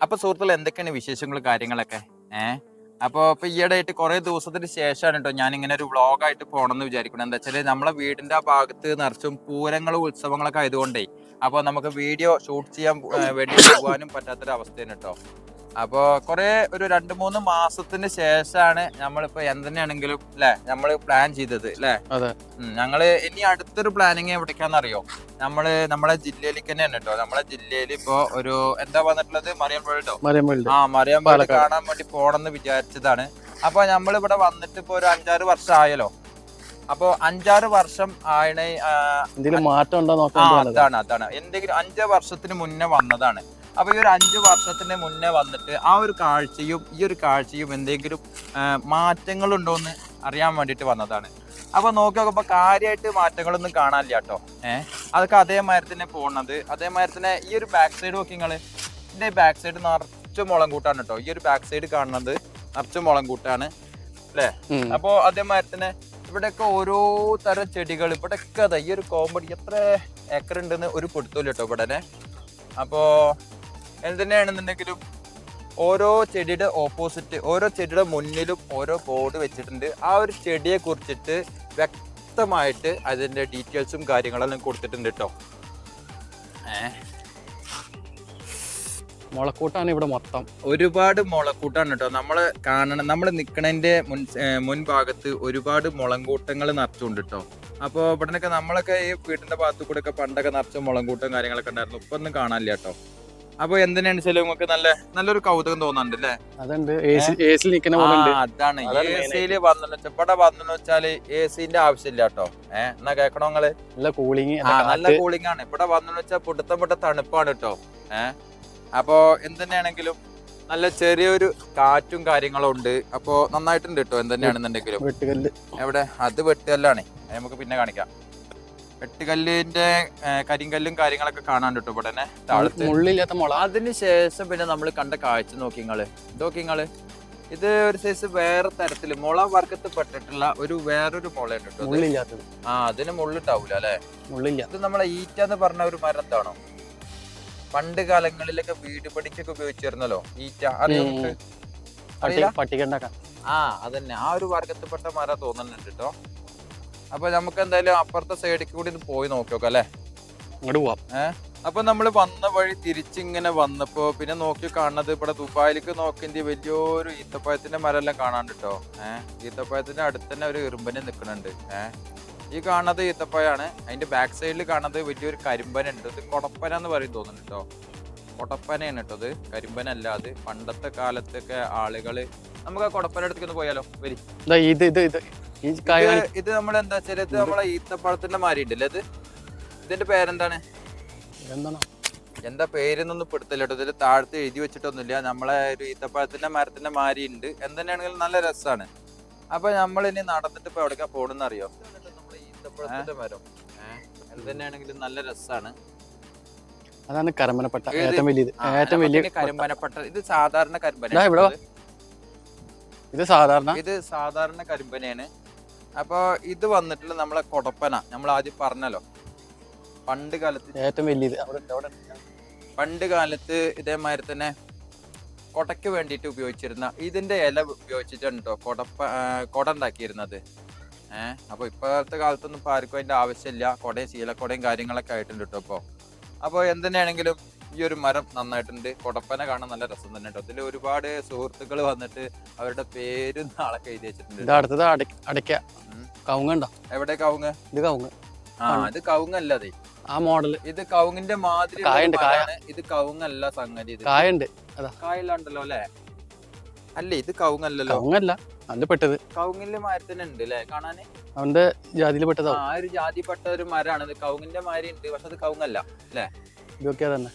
അപ്പൊ സുഹൃത്തുക്കൾ എന്തൊക്കെയാണ് വിശേഷങ്ങൾ കാര്യങ്ങളൊക്കെ ഇപ്പൊ ഈയിടെ ആയിട്ട് കുറെ ദിവസത്തിന് ശേഷമാണ് കേട്ടോ ഞാൻ ഇങ്ങനെ ഒരു വ്ളോഗായിട്ട് പോകണമെന്ന് വിചാരിക്കണം. എന്താ വെച്ചാല് നമ്മളെ വീടിന്റെ ആ ഭാഗത്ത് നിറച്ചും പൂരങ്ങളും ഉത്സവങ്ങളൊക്കെ ആയതുകൊണ്ടേ അപ്പൊ നമുക്ക് വീഡിയോ ഷൂട്ട് ചെയ്യാൻ വേണ്ടി പോകാനും പറ്റാത്തൊരു അവസ്ഥയാണ് കേട്ടോ. അപ്പോ കുറെ ഒരു 2-3 മാസത്തിന് ശേഷമാണ് നമ്മളിപ്പോ എന്തിനാണെങ്കിലും അല്ലെ നമ്മള് പ്ലാൻ ചെയ്തത് അല്ലെ. ഞങ്ങള് ഇനി അടുത്തൊരു പ്ലാനിങ് എവിടേക്കാന്നറിയോ? നമ്മളെ ജില്ലയിലേക്ക് തന്നെയാണ് കേട്ടോ. നമ്മളെ ജില്ലയിൽ ഇപ്പോ ഒരു എന്താ വന്നിട്ടുള്ളത്, മറിയം വേൾഡോ. മറിയം വേൾഡ് കാണാൻ വേണ്ടി പോണെന്ന് വിചാരിച്ചതാണ്. അപ്പൊ നമ്മളിവിടെ വന്നിട്ട് ഇപ്പൊ ഒരു 5-6 വർഷം ആയല്ലോ. അപ്പൊ 5-6 വർഷം ആയണേ മാറ്റം ഉണ്ടോ അതാണ് എന്തെങ്കിലും 5 വർഷത്തിന് മുന്നേ വന്നതാണ്. അപ്പൊ ഈ ഒരു 5 വർഷത്തിന് മുന്നേ വന്നിട്ട് ആ ഒരു കാഴ്ചയും ഈ ഒരു കാഴ്ചയും എന്തെങ്കിലും മാറ്റങ്ങളുണ്ടോന്ന് അറിയാൻ വേണ്ടിയിട്ട് വന്നതാണ്. അപ്പൊ നോക്കി നോക്കുമ്പോ കാര്യമായിട്ട് മാറ്റങ്ങളൊന്നും കാണാനില്ല കേട്ടോ. അതൊക്കെ അതേമാതിരി തന്നെ പോണത്. അതേമാതിരി തന്നെ ഈ ഒരു ബാക്ക് സൈഡ് നോക്കി നിങ്ങള്, ഇതിന്റെ ബാക്ക് സൈഡ് നിറച്ച് മുളം കൂട്ടാണ് കേട്ടോ. ഈ ഒരു ബാക്ക് സൈഡ് കാണുന്നത് നിറച്ച് മുളം കൂട്ടാണ് അല്ലേ. അപ്പൊ അതേമാതിരി തന്നെ ഇവിടെയൊക്കെ ഓരോ തരം ചെടികൾ ഇവിടെയൊക്കെ അതാ. ഈ ഒരു കോമ്പടി എത്ര ഏക്കർ ഉണ്ടെന്ന് ഒരു പിടുത്തമില്ല കേട്ടോ ഇവിടെ. അപ്പോ എന്തിനാണെന്നുണ്ടെങ്കിലും ഓരോ ചെടിയുടെ ഓപ്പോസിറ്റ്, ഓരോ ചെടിയുടെ മുന്നിലും ഓരോ ബോർഡ് വെച്ചിട്ടുണ്ട്. ആ ഒരു ചെടിയെ കുറിച്ചിട്ട് വ്യക്തമായിട്ട് അതിന്റെ ഡീറ്റെയിൽസും കാര്യങ്ങളെല്ലാം കൊടുത്തിട്ടുണ്ട് കേട്ടോ. മുളക്കൂട്ടാണ് ഇവിടെ മൊത്തം, ഒരുപാട് മുളക്കൂട്ടാണ് കേട്ടോ. നമ്മൾ നിക്കണതിന്റെ മുൻഭാഗത്ത് ഒരുപാട് മുളങ്കൂട്ടങ്ങൾ നിറച്ചുണ്ട് കേട്ടോ. അപ്പൊ ഇവിടെയൊക്കെ നമ്മളൊക്കെ ഈ വീട്ടിന്റെ ഭാഗത്തു കൂടെ ഒക്കെ പണ്ടൊക്കെ നിറച്ച മുളങ്കൂട്ടം കാര്യങ്ങളൊക്കെ ഉണ്ടായിരുന്നു. ഇപ്പൊ ഒന്നും കാണാനില്ല കേട്ടോ. അപ്പൊ എന്തിനാണ് വെച്ചാൽ നമുക്ക് നല്ലൊരു കൗതുകം തോന്നുന്നുണ്ട് അല്ലേ. അതാണ് എസിയില് വന്നെന്ന് വെച്ചാൽ ഇവിടെ വന്നെന്ന് വെച്ചാല് എസിന്റെ ആവശ്യമില്ല കേട്ടോ. എന്നാ കേൾക്കണോ നിങ്ങള്? നല്ല കൂളിംഗ് ആണ് ഇവിടെ വന്നെന്ന് വെച്ചാൽ പുടുത്തപ്പെട്ട തണുപ്പാണ് കേട്ടോ. അപ്പോ എന്തിനാണെങ്കിലും നല്ല ചെറിയൊരു കാറ്റും കാര്യങ്ങളും ഉണ്ട്. അപ്പൊ നന്നായിട്ടുണ്ട് കേട്ടോ. എന്തിനാണെന്നുണ്ടെങ്കിലും എവിടെ അത് വെട്ടുകല്ലാണ്, നമുക്ക് പിന്നെ കാണിക്കാം. വെട്ടുകല്ലിന്റെ കരിങ്കല്ലും കാര്യങ്ങളൊക്കെ കാണാൻ കിട്ടും ഇവിടെ തന്നെ താഴത്ത്. അതിനുശേഷം പിന്നെ നമ്മൾ കണ്ട കാഴ്ച നോക്കിങ്ങള്, ഇത് ഒരു സൈസ് വേറെ തരത്തില് മുള വർഗത്ത് പെട്ടിട്ടുള്ള വേറൊരു മുളയുണ്ട് കേട്ടോ. അതിന് മുള്ളിട്ടാവൂല അല്ലെ. ഇത് നമ്മളെ ഈറ്റ എന്ന് പറഞ്ഞ ഒരു മരം എന്താണോ, പണ്ട് കാലങ്ങളിലൊക്കെ വീട് പടിക്കൊക്കെ ഉപയോഗിച്ചിരുന്നല്ലോ ഈറ്റ, അറിയാം. അതന്നെ ആ ഒരു വർഗത്തിൽപ്പെട്ട മരം തോന്നുന്നുണ്ട് കേട്ടോ. അപ്പൊ നമുക്ക് എന്തായാലും അപ്പുറത്തെ സൈഡിൽ കൂടി പോയി നോക്കിയോക്കാം അല്ലെ. അപ്പൊ നമ്മള് വന്ന വഴി തിരിച്ചിങ്ങനെ വന്നപ്പോ പിന്നെ നോക്കി കാണുന്നത് ഇവിടെ ദുബായിലേക്ക് നോക്കിന്റെ വലിയൊരു ഈത്തപ്പഴത്തിന്റെ മരം എല്ലാം കാണാണ്ട് കേട്ടോ. ഈത്തപ്പഴത്തിന്റെ അടുത്ത് തന്നെ ഒരു ഇറുമ്പനെ നിൽക്കുന്നുണ്ട്. ഈ കാണുന്നത് ഈത്തപ്പഴമാണ്. അതിന്റെ ബാക്ക് സൈഡിൽ കാണുന്നത് വലിയൊരു കരിമ്പന ഉണ്ട്. ഇത് കൊടപ്പന എന്ന് പറയും തോന്നുന്നു കേട്ടോ. കൊടപ്പനയാണ് കേട്ടോ ഇത്, കരിമ്പനല്ല. അത് പണ്ടത്തെ കാലത്തൊക്കെ ആളുകള്, നമുക്ക് ആ കൊടപ്പന അടുത്തേക്ക് പോയാലോ വരി. ഇത് നമ്മളെന്താ വെച്ചാൽ ഇത് നമ്മളെ ഈത്തപ്പഴത്തിന്റെ മാരി ഉണ്ടല്ലേ. ഇതിന്റെ പേരെന്താണ്, എന്താ പേരെന്നൊന്നും പെടുത്തില്ല കേട്ടോ. ഇതിൽ താഴത്ത് എഴുതി വെച്ചിട്ടൊന്നുമില്ല. നമ്മളെ ഒരു ഈത്തപ്പഴത്തിന്റെ മരത്തിന്റെ മാരി ഉണ്ട്. എന്തിനാണെങ്കിലും നല്ല രസമാണ്. അപ്പൊ നമ്മളിനി നടന്നിട്ട് ഇപ്പൊ എവിടേക്കാ പോണെന്ന് അറിയോ? നമ്മളെ ഈത്തപ്പഴത്തിന്റെ മരം എന്തിനാണെങ്കിലും നല്ല രസമാണ്. അതാണ് കരിമ്പനപ്പെട്ട ഏറ്റവും വലിയ കരിമ്പനപ്പെട്ട. ഇത് സാധാരണ കരിമ്പന, ഇത് സാധാരണ കരിമ്പനയാണ്. അപ്പൊ ഇത് വന്നിട്ടുള്ള നമ്മളെ കൊടപ്പന, നമ്മൾ ആദ്യം പറഞ്ഞല്ലോ പണ്ട് കാലത്ത് ഏറ്റവും വലിയത്. പണ്ട് കാലത്ത് ഇതേമാതിരി തന്നെ കൊടയ്ക്ക് വേണ്ടിയിട്ട് ഉപയോഗിച്ചിരുന്ന ഇതിന്റെ ഇല ഉപയോഗിച്ചിട്ടുണ്ടോ കൊട ഉണ്ടാക്കിയിരുന്നത്. അപ്പൊ ഇപ്പോഴത്തെ കാലത്തൊന്നും ഇപ്പൊ ആർക്കും അതിന്റെ ആവശ്യമില്ല. കൊടയും ശീലക്കൊടയും കാര്യങ്ങളൊക്കെ ആയിട്ടുണ്ട് കേട്ടോ. അപ്പൊ എന്തിനാണെങ്കിലും ഈ ഒരു മരം നന്നായിട്ടുണ്ട്. കൊടപ്പന കാണാൻ നല്ല രസം തന്നെ കേട്ടോ. ഇതിൽ ഒരുപാട് സുഹൃത്തുക്കൾ വന്നിട്ട് അവരുടെ പേരും നാളൊക്കെ എഴുതി വെച്ചിട്ടുണ്ട്. എവിടെ കവുങ്ങ്? ഇത് കവുങ്ങല്ല, അതെ ആ മോഡല്. ഇത് കവുങ്ങിന്റെ മാതിരി. ഇത് കവുങ്ങല്ല സംഗതി. കായല്ലാണ്ടല്ലോ അല്ലെ. അല്ലേ ഇത് കവുങ്ങല്ലല്ലോ. കവുങ്ങിന്റെ മരത്തിന് ഉണ്ട് അല്ലെ കാണാന്. അവന്റെ ജാതിയിൽ പെട്ടതാ. ആ ഒരു ജാതിപ്പെട്ട ഒരു മരമാണ്. ഇത് കവുങ്ങിന്റെ മാതിരി ഉണ്ട്, പക്ഷെ അത് കവുങ്ങല്ല അല്ലെ. ഇതൊക്കെ തന്നെ.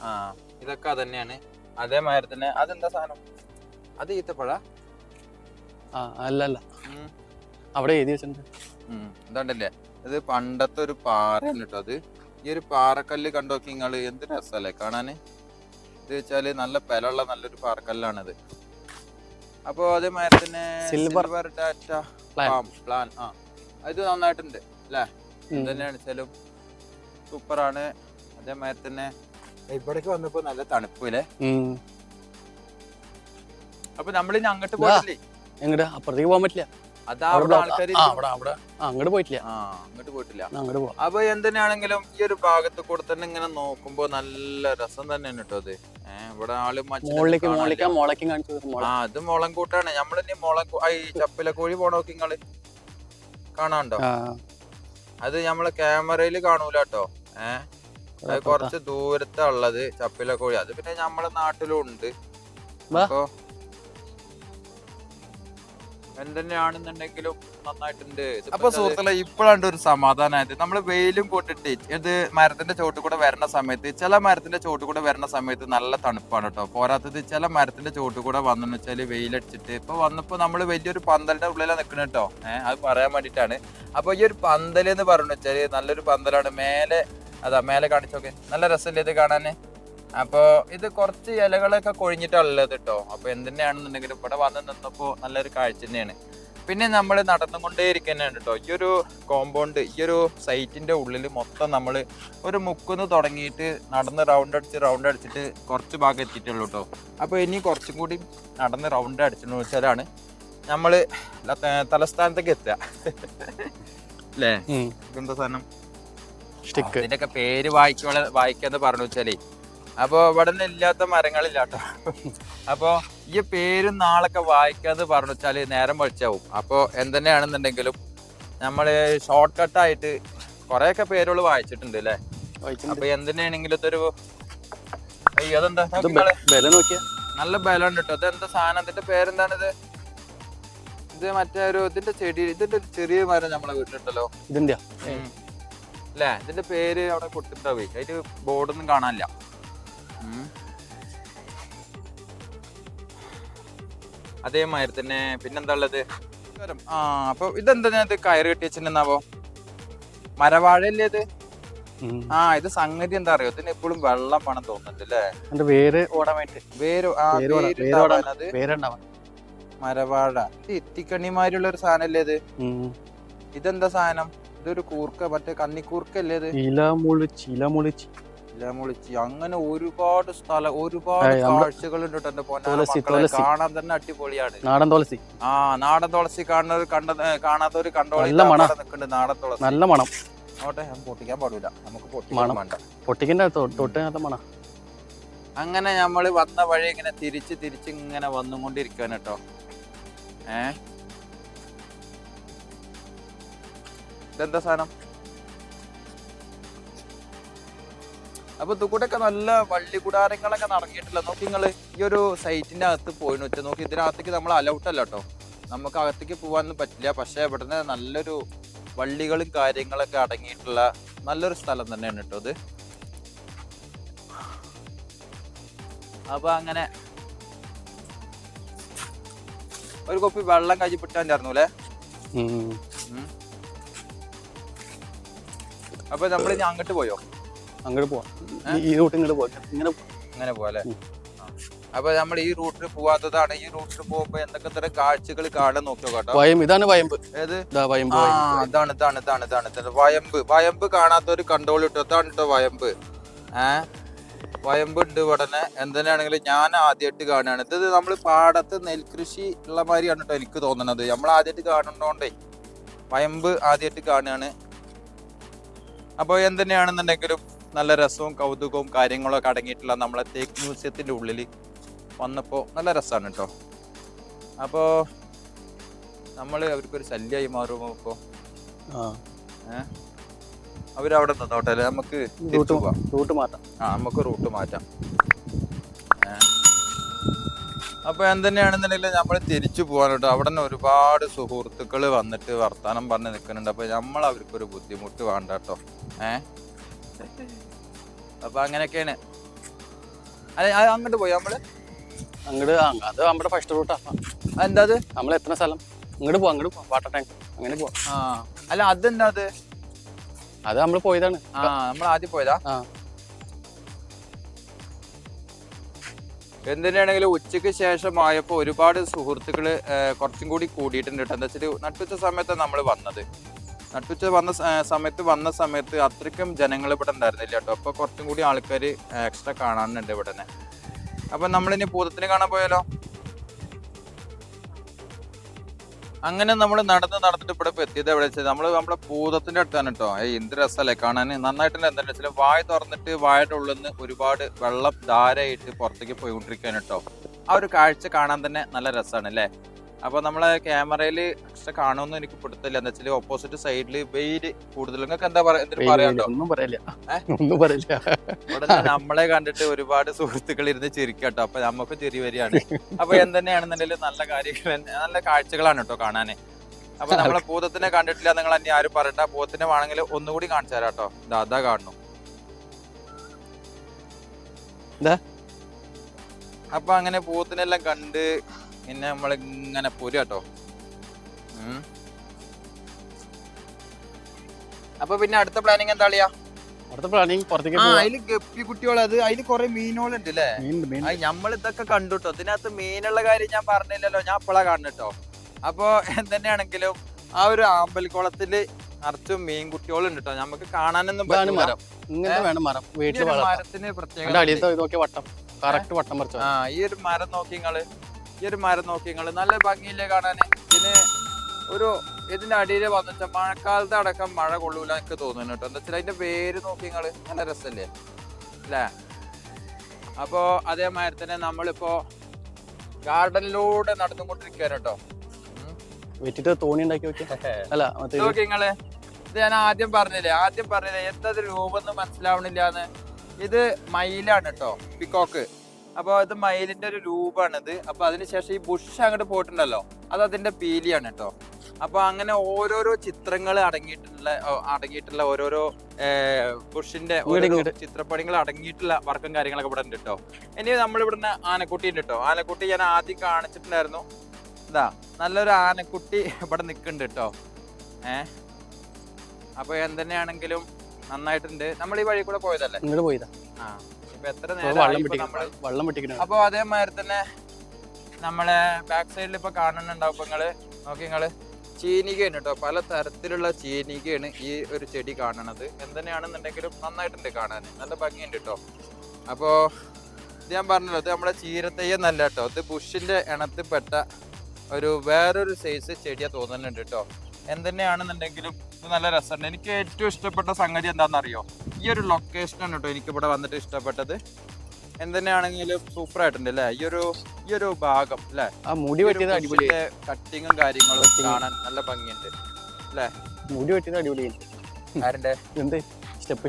ഇതൊക്കെ അതന്നെയാണ്. അതേമാതിരി തന്നെ അതെന്താ സാധനം, അത് ഈത്തപ്പഴ അല്ല അവിടെ എഴുതി വെച്ചിട്ടുണ്ട്. ഇതാണ്ടല്ലേ, ഇത് പണ്ടത്തെ ഒരു പാറയാണ് കേട്ടോ. അത് ഈ ഒരു പാറക്കല്ല് കണ്ടോക്കി നിങ്ങള്, എന്ത് രസല്ലേ കാണാന്. ഇത് വെച്ചാല് നല്ല ബലമുള്ള നല്ലൊരു പാറക്കല്ലാണിത്. അപ്പൊ അതേമാതിരി തന്നെ സിൽവർ ഡാറ്റ പ്ലാൻ. ഇത് നന്നായിട്ടുണ്ട് അല്ലേ. എന്തെന്നെയാണ് വെച്ചാലും സൂപ്പറാണ്. അതേമാതിരി തന്നെ ഇവിടേക്ക് വന്നപ്പോ നല്ല തണുപ്പില്ലേ. അപ്പൊ നമ്മളിനി അങ്ങോട്ട് പോയിട്ടില്ലേ? എങ്ങോട്ട് അപ്പുറത്തേക്ക് പോകാൻ പറ്റില്ല. അതാ അവിടെ ആൾക്കാര് അങ്ങോട്ട് പോയിട്ടില്ല. അങ്ങോട്ട് പോയിട്ടില്ല. അങ്ങോട്ട് പോവാം. അപ്പൊ എന്തിനാണെങ്കിലും ഈ ഒരു ഭാഗത്ത് കൂടെ തന്നെ ഇങ്ങനെ നോക്കുമ്പോ നല്ല രസം തന്നെയാണ് കേട്ടോ അത്. ഇവിടെ ആള് അത് മുളം കൂട്ടാണ്. നമ്മളിനി ഈ ചപ്പിലക്കോഴി പോണോക്കി നിങ്ങള് കാണാണ്ടോ? അത് നമ്മള് ക്യാമറയില് കാണൂല കേട്ടോ. അത് കുറച്ച് ദൂരത്താ ഉള്ളത് ചപ്പിലക്കോഴി. അത് പിന്നെ നമ്മളെ നാട്ടിലും ഉണ്ട്. അപ്പൊ എന്തെന്നെയാണെന്നുണ്ടെങ്കിലും നന്നായിട്ടുണ്ട്. അപ്പൊ സുഹൃത്തുക്കളെ ഇപ്പോഴാണ് ഒരു സമാധാനമായത്. നമ്മള് വെയിലും കൊണ്ടിട്ട് ഇത് മരത്തിന്റെ ചോട്ടിൽ കൂടെ വരുന്ന സമയത്ത് ചില മരത്തിന്റെ ചോട്ടിൽ കൂടെ വരുന്ന സമയത്ത് നല്ല തണുപ്പാണ് കേട്ടോ. പോരാത്തത് ചില മരത്തിന്റെ ചോട്ടിൽ കൂടെ വന്നെന്ന് വെച്ചാല് വെയിലടിച്ചിട്ട് ഇപ്പൊ വന്നപ്പോ നമ്മള് വലിയൊരു പന്തലിന്റെ ഉള്ളിലാണ് നിൽക്കുന്നത് കേട്ടോ. അത് പറയാൻ വേണ്ടിട്ടാണ്. അപ്പൊ ഈ ഒരു പന്തല് എന്ന് പറഞ്ഞു വെച്ചാല് നല്ലൊരു പന്തലാണ്. മേലെ കാണിച്ചോക്കെ നല്ല രസമല്ലേ ഇത് കാണാന്. അപ്പൊ ഇത് കുറച്ച് ഇലകളൊക്കെ കൊഴിഞ്ഞിട്ടുള്ളത് കേട്ടോ. അപ്പൊ എന്തിനാണെന്നുണ്ടെങ്കിലും ഇവിടെ വന്ന് നിന്നപ്പോ നല്ലൊരു കാഴ്ച തന്നെയാണ്. പിന്നെ നമ്മൾ നടന്നുകൊണ്ടേ ഇരിക്കുന്നതാണ് കേട്ടോ. ഈ ഒരു കോമ്പൗണ്ട്, ഈ ഒരു സൈറ്റിന്റെ ഉള്ളിൽ മൊത്തം നമ്മൾ ഒരു മുക്കുന്ന് തുടങ്ങിയിട്ട് നടന്ന് റൗണ്ട് അടിച്ചിട്ട് കുറച്ച് ഭാഗം എത്തിയിട്ടുള്ളൂ കേട്ടോ. അപ്പൊ ഇനി കുറച്ചും കൂടി നടന്ന് റൗണ്ട് അടിച്ചെന്ന് വെച്ചാലാണ് നമ്മള് തലസ്ഥാനത്തേക്ക് എത്തുക അല്ലേ? എന്താ സാധനം ഇതിന്റെയൊക്കെ പേര് വായിക്കാന്ന് പറഞ്ഞു വെച്ചാലേ. അപ്പൊ ഇവിടെ നിന്ന് ഇല്ലാത്ത മരങ്ങളില്ല കേട്ടോ. അപ്പൊ ഈ പേരും നാളൊക്കെ വായിക്കാന്ന് പറഞ്ഞു വെച്ചാല് നേരം വെളിച്ചാവും. അപ്പൊ എന്തെന്നെയാണെന്നുണ്ടെങ്കിലും നമ്മള് ഷോർട്ട് കട്ടായിട്ട് കൊറേയൊക്കെ പേരുകൾ വായിച്ചിട്ടുണ്ട് അല്ലേ? അപ്പൊ എന്തിനാണെങ്കിലും ഇതൊരു അതെന്താ നല്ല ബലം ഉണ്ട് കേട്ടോ. ഇതെന്താ സാധനം? ഇതിന്റെ പേരെന്താണിത്? ഇത് മറ്റേ ഒരു ഇതിന്റെ ചെടി, ഇതിന്റെ ചെറിയ മരം നമ്മളെ വീട്ടിലുണ്ടല്ലോ ഇതിന്റെ അല്ലേ? ഇതിന്റെ പേര് അവിടെ കൊടുത്തിട്ടാവേ. അതിന്റെ ബോർഡൊന്നും കാണാനില്ല. അതേമാതിരി തന്നെ പിന്നെന്താ ഉള്ളത്? അപ്പൊ ഇതെന്താ ഞാൻ കയറ് കെട്ടി വെച്ചിട്ടുണ്ടാവോ? മരവാഴല്ലേ ഇത്? ഇത് സംഗതി എന്താ അറിയോ? ഇതിന് എപ്പോഴും വെള്ളം വേണം തോന്നുന്നുണ്ട് അല്ലേ? മരവാഴ എത്തിക്കണ്ണിമാരുള്ള ഒരു സാധനല്ലേ ഇത്? ഇതെന്താ സാധനം? ഇതൊരു കൂർക്ക, മറ്റേ കന്നിക്കൂർക്കല്ലേ ഇത്? ഇലമുളിച്ചി അങ്ങനെ ഒരുപാട് സ്ഥലം, ഒരുപാട് കാഴ്ചകളുണ്ട് കേട്ടോ എന്റെ പൊന്നാ. കാണാൻ തന്നെ അടിപൊളിയാണ്. നാടൻ തുളസി. നാടൻ തുളസി കാണാത്തവര് കണ്ടോളി. നിൽക്കുന്നുണ്ട് നാടൻ തുളസി. നല്ല മണം. നോട്ടെ, പൊട്ടിക്കാൻ പാടില്ല. നമുക്ക് പൊട്ടിക്കാൻ പൊട്ടിക്കണ്ട തൊട്ട് മണം. അങ്ങനെ നമ്മള് വന്ന വഴി ഇങ്ങനെ തിരിച്ച് ഇങ്ങനെ വന്നുകൊണ്ടിരിക്കാണ് കേട്ടോ. ഇതെന്താ സാധനം? അപ്പൊ ഇതുകൂടെയൊക്കെ നല്ല വള്ളികുടാരങ്ങളൊക്കെ നടങ്ങിയിട്ടില്ല. നോക്കി നിങ്ങള് ഈ ഒരു സൈറ്റിന്റെ അകത്ത് പോയിന്ന് വെച്ചാൽ നോക്കി. ഇതിനകത്തേക്ക് നമ്മൾ അലൗട്ട് അല്ല കേട്ടോ. നമുക്ക് അകത്തേക്ക് പോകാനൊന്നും പറ്റില്ല. പക്ഷെ ഇവിടുന്ന് നല്ലൊരു വള്ളികളും കാര്യങ്ങളൊക്കെ അടങ്ങിയിട്ടുള്ള നല്ലൊരു സ്ഥലം തന്നെയാണ് കേട്ടോ ഇത്. അപ്പൊ അങ്ങനെ ഒരു കൊപ്പി വെള്ളം കഴിപ്പിട്ടായിരുന്നു അല്ലേ? അപ്പൊ നമ്മളിനി അങ്ങോട്ട് പോയോ? അങ്ങോട്ട് പോവാം. ഈ റൂട്ട് ഇങ്ങനെ പോവാല്ലേ? അപ്പൊ നമ്മൾ ഈ റൂട്ടിൽ പോവാത്തതാണ്. ഈ റൂട്ടിൽ പോകുമ്പോ എന്തൊക്കെ തരം കാഴ്ചകൾ കാണാൻ നോക്കിയോ കേട്ടോ. ഇതാണ് വയമ്പ്. ഏത്? ഇതാണ് വയമ്പ് കാണാത്തവര് കണ്ടോളൂ കേട്ടോ. അതാണ് കേട്ടോ വയമ്പ്. വയമ്പ് ഉണ്ട് ഉടനെ. എന്തിനാണെങ്കിലും ഞാൻ ആദ്യമായിട്ട് കാണുകയാണ്. ഇത് നമ്മൾ പാടത്ത് നെൽകൃഷി ഉള്ള മാതിരിയാണ് കേട്ടോ എനിക്ക് തോന്നുന്നത്. നമ്മൾ ആദ്യമായിട്ട് കാണുന്നോണ്ടേ വയമ്പ് ആദ്യമായിട്ട് കാണുകയാണ്. അപ്പോൾ എന്തിനാണെന്നുണ്ടെങ്കിലും നല്ല രസവും കൗതുകവും കാര്യങ്ങളൊക്കെ അടങ്ങിയിട്ടുള്ള നമ്മളെ തേക്ക് മ്യൂസിയത്തിൻ്റെ ഉള്ളിൽ വന്നപ്പോൾ നല്ല രസമാണ് കേട്ടോ. അപ്പോൾ നമ്മൾ അവർക്കൊരു ശല്യമായി മാറുമോ ഇപ്പോൾ? അവരവിടെ നിന്നോട്ടെ, നമുക്ക് റൂട്ട് മാറ്റാം. നമുക്ക് റൂട്ട് മാറ്റാം. അപ്പോൾ എന്തെന്നെയാണെന്നുണ്ടെങ്കിൽ നമ്മൾ തിരിച്ചു പോകാൻ കേട്ടോ. അവിടെ നിന്ന് ഒരുപാട് സുഹൃത്തുക്കൾ വന്നിട്ട് വർത്താനം പറഞ്ഞ് നിൽക്കുന്നുണ്ട്. അപ്പോൾ നമ്മൾ അവർക്കൊരു ബുദ്ധിമുട്ട് വേണ്ട കേട്ടോ. അപ്പൊ അങ്ങനെയൊക്കെയാണ്. അങ്ങോട്ട് പോയി നമ്മള് അത് നമ്മുടെ ഫസ്റ്റ് റൂട്ടാ. എന്താ അത്? നമ്മൾ എത്ര സ്ഥലം അങ്ങോട്ട് പോവാം. വാട്ടർ ടാങ്ക് അങ്ങനെ പോവാം. അല്ല അതെന്താ അത് നമ്മൾ പോയതാണ്. നമ്മൾ ആദ്യം പോയതാ. എന്തിനാണെങ്കിലും ഉച്ചയ്ക്ക് ശേഷമായപ്പോൾ ഒരുപാട് സുഹൃത്തുക്കള് കുറച്ചും കൂടി കൂടിയിട്ടുണ്ട് കേട്ടോ. എന്താ വെച്ചാൽ നട്ടുച്ച സമയത്താണ് നമ്മൾ വന്നത്. നട്ടുച്ച വന്ന സമയത്ത് അത്രയ്ക്കും ജനങ്ങൾ ഇവിടെ ഉണ്ടായിരുന്നില്ല കേട്ടോ. അപ്പോൾ കുറച്ചും കൂടി ആൾക്കാർ എക്സ്ട്രാ കാണാനുണ്ട് ഇവിടെ തന്നെ. അപ്പം നമ്മളിനി ഭൂതത്തിനെ കാണാൻ പോയാലോ? അങ്ങനെ നമ്മൾ നടന്നിട്ട് ഇവിടെ ഇപ്പൊ എത്തിയത് എവിടെ വെച്ചാൽ നമ്മളെ ഭൂതത്തിന്റെ അടുത്താണ് കേട്ടോ. എന്ത് രസമല്ലേ കാണാൻ. നന്നായിട്ടുണ്ട്. എന്താ വെച്ചാൽ വായ തുറന്നിട്ട് വായുടെ ഉള്ളിൽ നിന്ന് ഒരുപാട് വെള്ളം ധാരയായിട്ട് പുറത്തേക്ക് പോയിക്കൊണ്ടിരിക്കുകയാണ് കേട്ടോ. ആ ഒരു കാഴ്ച കാണാൻ തന്നെ നല്ല രസമാണ് അല്ലേ. അപ്പൊ നമ്മളെ ക്യാമറയിൽ എക്സ്ട്രാ കാണുമെന്ന് എനിക്ക് പിടുത്തില്ല. എന്താ വെച്ചാൽ ഓപ്പോസിറ്റ് സൈഡിൽ വെയിൽ കൂടുതൽ. നിങ്ങൾക്ക് എന്താ പറയാണ്ടോ? ഒന്നും പറയില്ല. ഇവിടെ നമ്മളെ കണ്ടിട്ട് ഒരുപാട് സുഹൃത്തുക്കൾ ഇരുന്ന് ചിരിക്കട്ടോ. അപ്പൊ നമുക്ക് ചിരി വരികയാണ്. അപ്പൊ എന്തെന്നെയാണെന്നുണ്ടെങ്കിൽ നല്ല കാഴ്ചകളാണ് കേട്ടോ കാണാന്. അപ്പൊ നമ്മളെ ഭൂതത്തിനെ കണ്ടിട്ടില്ല നിങ്ങൾ അന്യ ആരും പറയണ്ട. ഭൂതത്തിനെ വേണമെങ്കിൽ ഒന്നുകൂടി കാണിച്ചു തരാം കേട്ടോ. അതാ കാണുന്നു. അപ്പൊ അങ്ങനെ ഭൂതത്തിനെല്ലാം കണ്ട് പിന്നെ നമ്മളിങ്ങനെ പോരുക കേട്ടോ. അപ്പൊ പിന്നെ അടുത്ത പ്ലാനിങ് എന്താ കളിയാ? അടുത്ത പ്ലാനിങ് പുറത്തേക്ക് അതില് ഗപ്പി കുട്ടികൾ, അത് അതില് കൊറേ മീനുകളുണ്ട് അല്ലേ. നമ്മൾ ഇതൊക്കെ കണ്ടു കേട്ടോ. ഇതിനകത്ത് മീനുള്ള കാര്യം ഞാൻ പറഞ്ഞില്ലല്ലോ, ഞാൻ അപ്പളാ കാണുട്ടോ. അപ്പൊ എന്തെന്നെയാണെങ്കിലും ആ ഒരു ആമ്പൽക്കുളത്തില് നിറച്ചും മീൻ കുട്ടികളുണ്ട് കേട്ടോ. നമുക്ക് കാണാനൊന്നും മരത്തിന് പ്രത്യേക ഈ ഒരു മരം നോക്കിങ്ങള് നല്ല ഭംഗിയില്ലേ കാണാന്. ഇതിന്റെ അടിയിൽ വന്നിട്ട് മഴക്കാലത്ത് അടക്കം മഴ കൊള്ളൂല എനിക്ക് തോന്നുന്നു കേട്ടോ. എന്താ വെച്ചാൽ അതിന്റെ പേര് നോക്കിങ്ങള് നല്ല രസല്ലേ അല്ലേ. അപ്പോ അതേമാതിരി തന്നെ നമ്മളിപ്പോ ഗാർഡനിലൂടെ നടന്നുകൊണ്ടിരിക്കുകയാണ് കേട്ടോ. തോണി ഉണ്ടാക്കി നോക്കിങ്ങള് ഇത് ഞാൻ ആദ്യം പറഞ്ഞില്ലേ എന്തത് രൂപം മനസ്സിലാവണില്ലാന്ന്. ഇത് മയിലാണ് കേട്ടോ, പിക്കോക്ക്. അപ്പൊ ഇത് മയിലിന്റെ ഒരു രൂപമാണിത്. അപ്പൊ അതിനുശേഷം ഈ ബുഷ് അങ്ങോട്ട് പോയിട്ടുണ്ടല്ലോ, അത് അതിന്റെ പീലിയാണ് കേട്ടോ. അപ്പൊ അങ്ങനെ ഓരോരോ ചിത്രങ്ങൾ അടങ്ങിയിട്ടുള്ള ഓരോരോ ബുഷിന്റെ ചിത്രപ്പണികൾ അടങ്ങിയിട്ടുള്ള വർക്കും കാര്യങ്ങളൊക്കെ ഇവിടെ ഉണ്ട് കേട്ടോ. ഇനി നമ്മളിവിടുന്ന് ആനക്കുട്ടി ഉണ്ട് കേട്ടോ. ആനക്കുട്ടി ഞാൻ ആദ്യം കാണിച്ചിട്ടുണ്ടായിരുന്നു. ഇതാ നല്ലൊരു ആനക്കുട്ടി ഇവിടെ നിൽക്കുന്നുണ്ട് കേട്ടോ. അപ്പൊ എന്തെന്നെയാണെങ്കിലും നന്നായിട്ടുണ്ട്. നമ്മൾ ഈ വഴി കൂടെ പോയതല്ലേ? ആ ഇപ്പൊ എത്ര നേരം. അപ്പൊ അതേമാതിരി തന്നെ നമ്മളെ ബാക്ക് സൈഡിൽ ഇപ്പൊ കാണുന്നുണ്ടാവും. ഇപ്പൊ നിങ്ങള് ചീനികയാണ് കേട്ടോ. പല തരത്തിലുള്ള ചീനികയാണ് ഈ ഒരു ചെടി കാണണത്. എന്തെന്നെയാണെന്നുണ്ടെങ്കിലും നന്നായിട്ടുണ്ട് കാണാൻ, നല്ല ഭംഗിയുണ്ട് കേട്ടോ. അപ്പോ ഇത് ഞാൻ പറഞ്ഞല്ലോ, ഇത് നമ്മുടെ ചീരത്തയ്യെന്നല്ല കേട്ടോ. ഇത് ബുഷിന്റെ ഇനത്തിൽപ്പെട്ട വേറൊരു സൈസ് ചെടിയാ തോന്നുന്നുണ്ട് കേട്ടോ. എന്തെന്നെയാണെന്നുണ്ടെങ്കിലും ഇത് നല്ല രസമുണ്ട്. എനിക്ക് ഏറ്റവും ഇഷ്ടപ്പെട്ട സംഗതി എന്താണെന്നറിയോ? ഈ ഒരു ലൊക്കേഷനാണ് കേട്ടോ എനിക്ക് ഇവിടെ വന്നിട്ട് ഇഷ്ടപ്പെട്ടത്. എന്തെന്നെയാണെങ്കിലും സൂപ്പർ ആയിട്ടുണ്ട് അല്ലേ ഈ ഒരു ഭാഗം അല്ലേ. കട്ടിങ്ങും കാര്യങ്ങളും കാണാൻ നല്ല ഭംഗിയുണ്ട് അല്ലേ. മുടി വെട്ടിയത് അടിപൊളിയാണ്. ആരുടെ? സ്റ്റെപ്പ്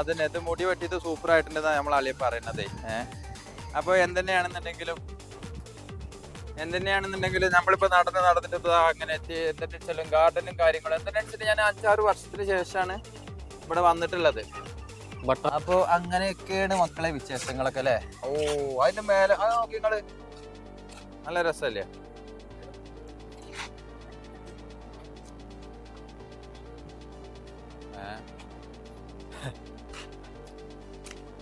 അതന്നെ, ഇത് മുടി വെട്ടിയത് സൂപ്പർ ആയിട്ടുണ്ടെന്നാണ് നമ്മൾ അളിയെ പറയുന്നത്. അപ്പൊ എന്തെന്നെയാണെന്നുണ്ടെങ്കിലും നമ്മളിപ്പോ നടന്നിട്ട് അങ്ങനെ എത്തി. എന്തെന്ന് വെച്ചാലും ഗാർഡനും കാര്യങ്ങളും എന്തെന്ന് വെച്ചാൽ ഞാൻ 5-6 വർഷത്തിന് ശേഷമാണ് ഇവിടെ വന്നിട്ടുള്ളത്. അപ്പൊ അങ്ങനെയൊക്കെയാണ് മക്കളെ വിശേഷങ്ങളൊക്കെ അല്ലേ. ഓ അതിന്റെ മേലെ നോക്കി നിങ്ങള്, നല്ല രസല്ലേ.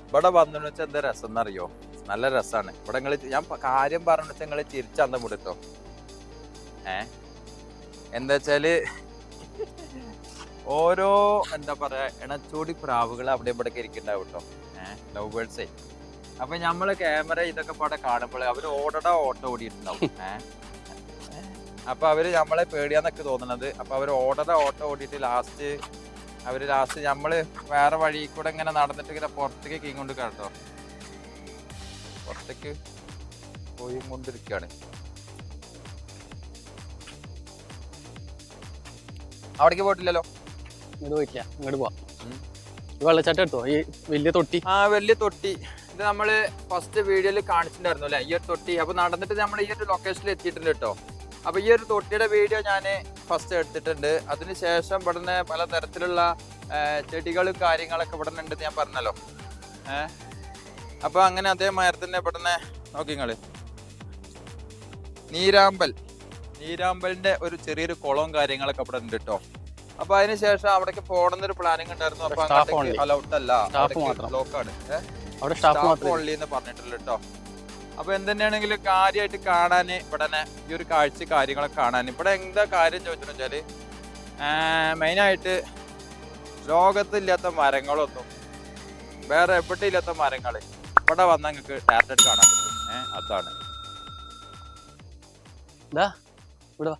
ഇവിടെ വന്നെന്ന് വെച്ചാൽ എന്താ രസം എന്നറിയോ? നല്ല രസാണ് ഇവിടെ. ഞാൻ കാര്യം പറഞ്ഞു വെച്ചാൽ നിങ്ങള് ചിരിച്ചന്തം വിട്ടോ. എന്താ വെച്ചാല് ഓരോ എന്താ പറയാ ഇണച്ചോടി പ്രാവുകൾ അവിടെ ഇവിടെ ഇരിക്കുന്നുണ്ടാവും കേട്ടോ. ലവ് ബേർഡ്സേ. അപ്പൊ നമ്മളെ ക്യാമറ ഇതൊക്കെ പാടെ കാണുമ്പോൾ അവര് ഓട്ടോ ഓടിയിട്ടുണ്ടാവും. അപ്പൊ അവര് നമ്മളെ പേടിയാന്നൊക്കെ തോന്നുന്നത്. അപ്പൊ അവര് ഓട്ടോ ഓടിയിട്ട് ലാസ്റ്റ് നമ്മള് വേറെ വഴി കൂടെ ഇങ്ങനെ നടന്നിട്ട് ഇങ്ങനെ പുറത്തേക്ക് കീങ്ങോണ്ട് കേട്ടോ. പുറത്തേക്ക് പോയി കൊണ്ടിരിക്കുകയാണ്. അവിടേക്ക് പോയിട്ടില്ലല്ലോ. ഇങ്ങോട്ട് പോവാം. വെള്ളച്ചാട്ടം എടുത്തോ? ഈ വലിയ തൊട്ടി. വലിയ തൊട്ടി. ഇത് നമ്മള് ഫസ്റ്റ് വീഡിയോയിൽ കാണിച്ചിട്ടുണ്ടായിരുന്നു അല്ലെ, ഈ ഒരു തൊട്ടി. അപ്പൊ നടന്നിട്ട് നമ്മൾ ഈ ഒരു ലൊക്കേഷനിൽ എത്തിയിട്ടുണ്ട് കേട്ടോ. അപ്പൊ ഈ ഒരു തൊട്ടിയുടെ വീഡിയോ ഞാൻ ഫസ്റ്റ് എടുത്തിട്ടുണ്ട്. അതിനുശേഷം ഇവിടെ പല തരത്തിലുള്ള ചെടികളും കാര്യങ്ങളൊക്കെ ഇവിടെ ഉണ്ടെന്ന് ഞാൻ പറഞ്ഞല്ലോ. അപ്പൊ അങ്ങനെ അതേമാതിരി തന്നെ ഇവിടെ നോക്കിങ്ങള് നീരാമ്പലിന്റെ ഒരു ചെറിയൊരു കുളവും കാര്യങ്ങളൊക്കെ ഇവിടെ ഉണ്ട് കേട്ടോ. അപ്പൊ അതിനുശേഷം അവിടേക്ക് പോകണമെന്നൊരു പ്ലാനിങ് ഉണ്ടായിരുന്നു. അപ്പൊ അലൗട്ട് അല്ല, ബ്ലോക്കാണ്. ഓൺലിന്ന് പറഞ്ഞിട്ടുള്ളൂ കേട്ടോ. അപ്പൊ എന്തെന്നെയാണെങ്കിലും കാര്യമായിട്ട് കാണാൻ ഇവിടെ ഈ ഒരു കാഴ്ച കാര്യങ്ങളൊക്കെ കാണാൻ ഇവിടെ എന്താ കാര്യം ചോദിച്ചെന്ന് വെച്ചാല് മെയിനായിട്ട് ലോകത്തില്ലാത്ത മരങ്ങളൊന്നും വേറെ എവിടെ ഇല്ലാത്ത മരങ്ങൾ ഇവിടെ വന്നാൽ നിങ്ങൾക്ക് ഡയറക്റ്റ് കാണാൻ പറ്റും. അതാണ് ഇവിടെ